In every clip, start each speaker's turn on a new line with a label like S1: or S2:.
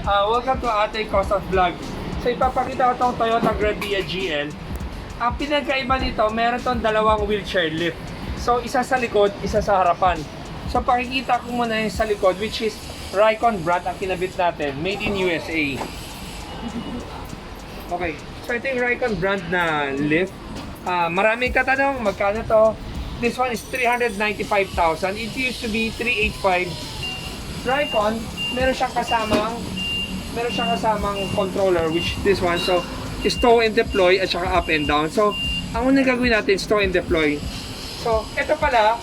S1: Welcome to Atoy Customs Vlog. So ipapakita ko itong Toyota Grandia GL. Ang pinagkaiba nito, meron itong dalawang wheelchair lift. So isa sa likod, isa sa harapan. So pakikita ko muna yung sa likod, which is Ricon brand ang kinabit natin, made in USA. Okay, so ito yung Ricon brand na lift. Maraming katanong, magkano to? This one is 395,000. It used to be 385. Ricon, meron siyang kasamang controller, which this one. So, stow and deploy at saka up and down. So, ang unang gagawin natin, stow and deploy. So, ito pala,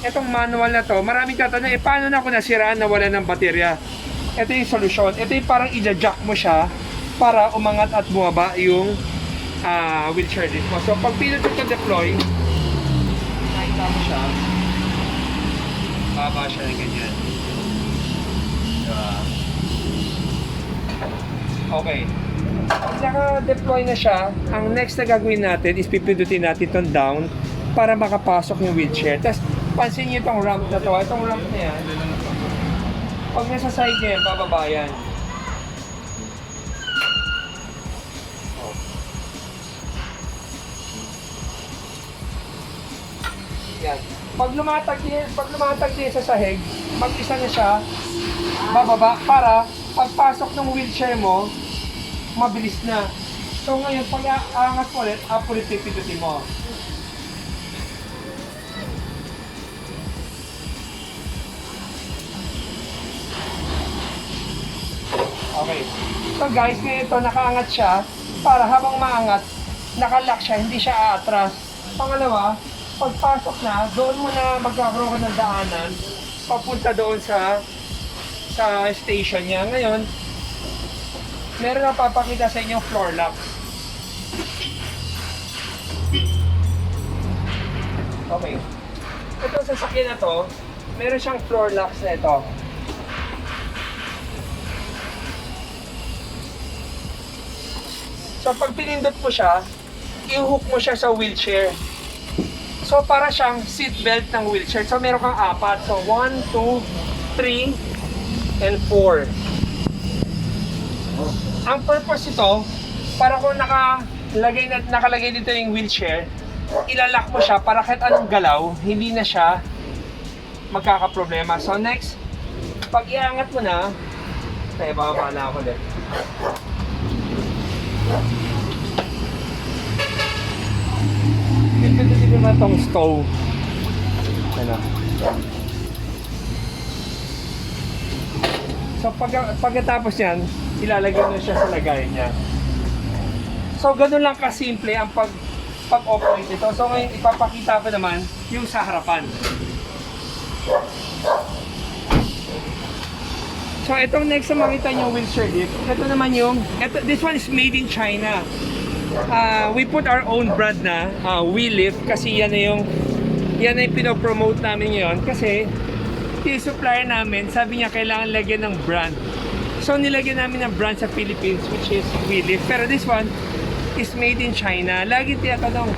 S1: itong manual na to, maraming tatanong, paano na ako nasiraan na wala ng baterya? Ito yung solusyon. Ito yung parang i-jack mo siya para umangat at bumaba yung wheelchair lift mo. So, pag pinot ito deploy, nakita mo siya, baba siya ng ganyan. Okay. Pag naka-deploy na siya, ang next na gagawin natin is pipindutin natin itong down para makapasok yung wheelchair. Tapos, pansin niyo itong ramp na to. Itong ramp na yan, pag nasa side niya, bababa yan. Yan. Pag lumatag din sa sahig, mag-isa na siya, bababa para pagpasok ng wheelchair mo, mabilis na. So ngayon, pag aangat mo ulit, up ulit pipindutin mo. Okay. So guys, ngayon ito, nakaangat siya para habang maangat, nakalock siya, hindi siya aatras. Pangalawa, pagpasok na, doon mo na magkakaroon ng daanan papunta doon sa station niya. Ngayon, meron na papakita sa inyo floor lock. Okay. Ito sa sasakyan na to, meron siyang floor locks na ito. So pag pinindot mo siya, i-hook mo siya sa wheelchair. So para siyang seat belt ng wheelchair. So meron kang apat. So 1, 2, 3, and 4. Ang purpose ito, para kung nakalagay dito yung wheelchair, ilalak mo siya para kahit anong galaw, hindi na siya magkakaproblema. So next, pag iangat mo na, tayo bababa na ako ulit. Pindutin mo na itong stove. Ano? So pagkatapos yan, ilalagay mo siya sa lagayan niya. So ganun lang kasimple ang pag-operate ito. So ngayon ipapakita ko naman yung sa harapan. So itong next na makita nyo wheelchair lift, ito naman this one is made in China. We put our own brand na, Welift, kasi yan na yung pinopromote namin ngayon. Kasi yung supplier namin, sabi niya kailangan lagyan ng brand. So nilagyan namin ng brand sa Philippines, which is Welift. Pero this one is made in China. Lagi tinatanong,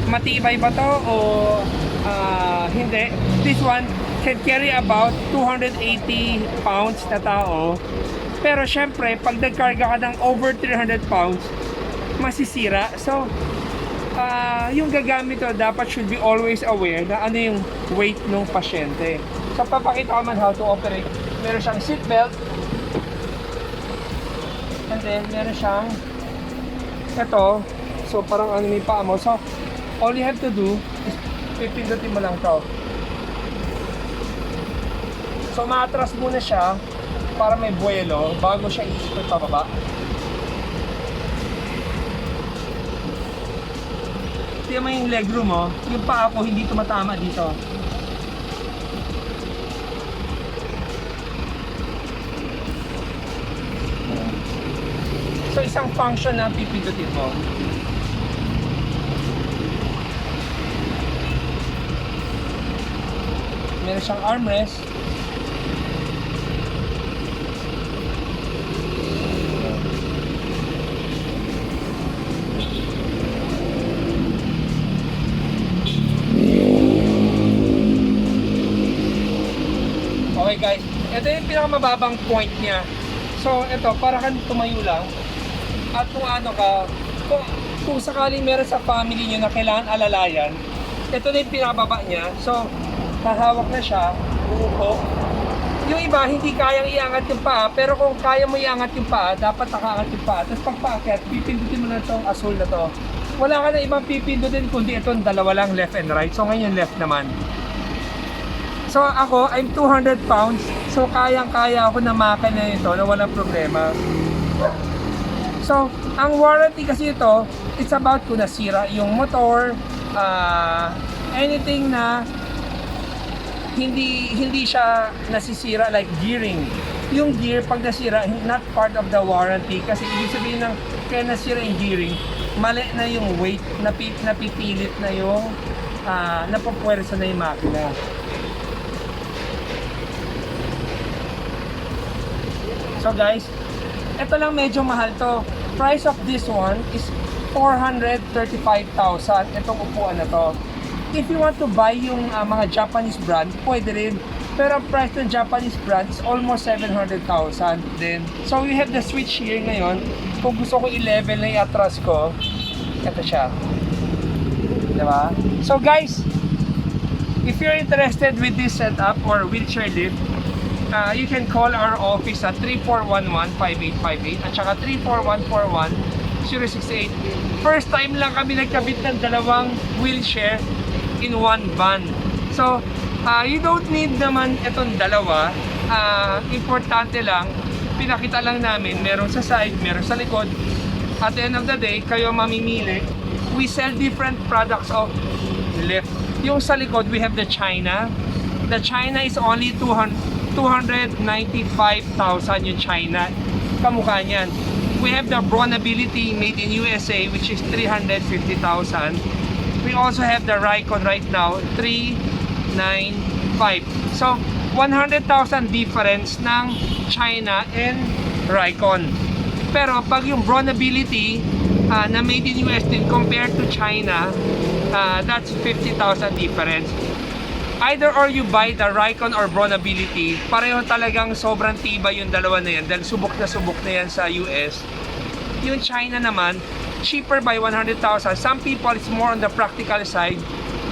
S1: matibay ba to o hindi? This one can carry about 280 pounds na tao. Pero syempre, pag nagkarga ka ng over 300 pounds, masisira. So yung gagamit to dapat should be always aware na ano yung weight ng pasyente. So papakita ko man how to operate. Meron siyang seat belt, and then meron siyang ito, so parang ano may paa mo. So all you have to do is pipindutin mo lang to. So maatras muna siya para may buwelo bago siya i-split pababa. Tingnan mo yung legroom mo, yung paa ko hindi tumatama dito. So isang function na pipindutin mo. Meron siyang armrest. Okay guys, ito yung pinakamababang point niya. So, ito, para kang tumayo lang. At kung ano ka, kung sakaling meron sa family nyo na kailangan alalayan, ito na yung pinababa niya. So, hahawak na siya, uupo. Yung iba, hindi kayang iangat yung paa, pero kung kaya mo iangat yung paa, dapat nakaangat yung paa. Tapos pag paakyat, pipindutin mo na itong asul na to. Wala ka na ibang pipindutin, kundi itong dalawa lang, left and right. So ngayon left naman. So ako, I'm 200 pounds. So kayang-kaya ako na makina ito na walang problema. So, ang warranty kasi ito, it's about kung nasira yung motor, anything na hindi siya nasisira like gearing. Yung gear pag nasira, not part of the warranty kasi ibig sabihin ng kaya nasira yung gearing, mali na yung weight, napipilit na yung napapwersa na yung makina. So guys, ito lang medyo mahal to. Price of this one is 435,000 itong upuan na to. If you want to buy yung mga Japanese brand, pwede rin. Pero ang price ng Japanese brand is almost 700,000 din. So we have the switch here ngayon. Kung gusto ko i-level na i-atras ko, ito siya. Diba? So guys, if you're interested with this setup or wheelchair lift, you can call our office at 3411-5858 at saka 34141-068. First time lang kami nagkabit ng dalawang wheelchair in one van. So, you don't need naman itong dalawa. Importante lang, pinakita lang namin, meron sa side, meron sa likod. At the end of the day, kayo mamimili. We sell different products of lift. Yung sa likod, we have the China. The China is only 295,000 yung China. Kamukha niyan. We have the Bronability made in USA, which is 350,000. We also have the Ricon right now, 395. So, 100,000 difference ng China and Ricon. Pero pag yung Bronability na made in US din compared to China, that's 50,000 difference. Either or you buy the Ricon or Bronability, pareho talagang sobrang tibay yung dalawa na yan dahil subok na yan sa US. Yung China naman, cheaper by 100,000. Some people, it's more on the practical side,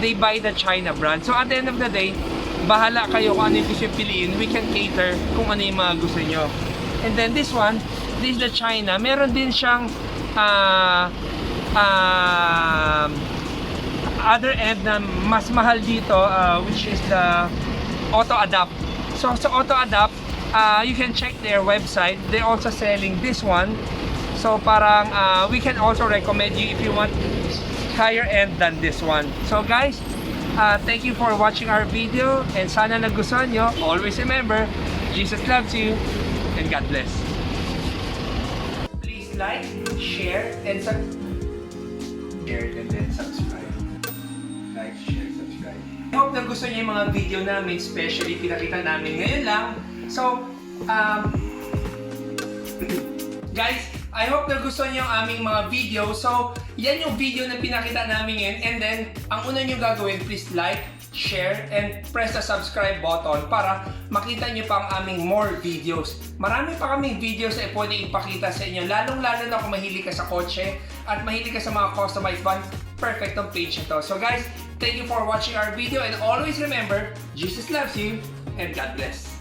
S1: they buy the China brand. So at the end of the day, bahala kayo kung ano yung gusto yung piliin. We can cater kung ano yung mga gusto nyo. And then this one, this is the China. Meron din siyang other end na mas mahal dito, which is the auto adapt. So sa auto adapt, you can check their website. They're also selling this one. So parang we can also recommend you if you want higher end than this one. So guys, thank you for watching our video and sana nagustuhan nyo. Always remember, Jesus loves you and God bless. Please like, share, and subscribe. Like, share, subscribe. I hope na gusto niyo yung mga video namin, especially pinakita namin ngayon lang. So, guys, I hope na gusto niyo ang aming mga video. So, yan yung video na pinakita namin ngayon. And then, ang una niyo gagawin, please like, share, and press the subscribe button para makita niyo pa ang aming more videos. Marami pa kaming videos na pwede ipakita sa inyo. Lalong-lalo na kung mahilig ka sa kotse at mahilig ka sa mga customized van, perfect ang page nito. So guys, thank you for watching our video and always remember, Jesus loves you and God bless.